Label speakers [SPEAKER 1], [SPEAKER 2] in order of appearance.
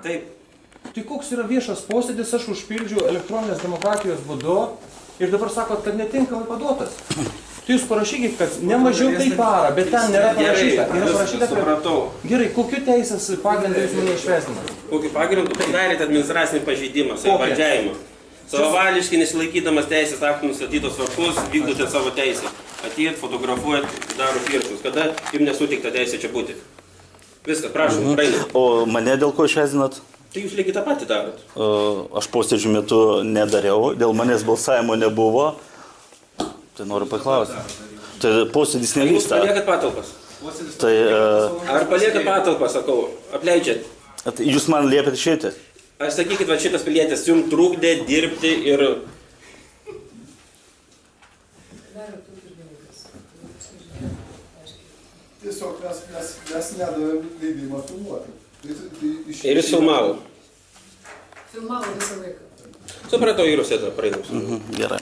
[SPEAKER 1] Taip.
[SPEAKER 2] Tai koks yra viešas posėdis, aš užpildžiau elektroninės demokratijos būdu ir dabar sakot, kad netinkamai paduotas. Tai jūs parašykit, kad ne mažiau kaip parą, bet ten nėra parašyta. Yra parašyta,
[SPEAKER 1] supratau.
[SPEAKER 2] Gerai, kokiu teisės pagrindu jūs mane išvesdinat?
[SPEAKER 1] Kokiu pagrindu padarėte administracinį pažeidimą, savivaldžiavimą. Savavališkai nesilaikydamas teisės aktų nustatytos tvarkos, vykdote savo teisę. Atėjat, fotografuojat, daro įrašus. Kada jums nesuteikta teisė čia būti? Viskas, prašom, praeina.
[SPEAKER 3] O mane dėl ko išvesdinat?
[SPEAKER 1] Tai jūs lygiai tą patį darot.
[SPEAKER 3] Aš posėdžių metu nedariau, dėl manęs balsavimo nebuvo. Tai noriu paklausti. Tai posėdis
[SPEAKER 1] Jūs
[SPEAKER 3] nevyksta.
[SPEAKER 1] paliekat patalpas?
[SPEAKER 3] Tai
[SPEAKER 1] Ar paliekat patalpas, sakau, apleidžiat?
[SPEAKER 3] jūs man liepėt išeiti?
[SPEAKER 1] Aš sakykit, va šitas pilietis jums trukdė dirbti ir...
[SPEAKER 4] Tiesiog mes nedavėm leidimą filmuoti.
[SPEAKER 1] Ir jis filmavo.
[SPEAKER 5] Filmavo visą laiką.
[SPEAKER 1] Supratau, įrusėtą praeimus.
[SPEAKER 3] Gerai.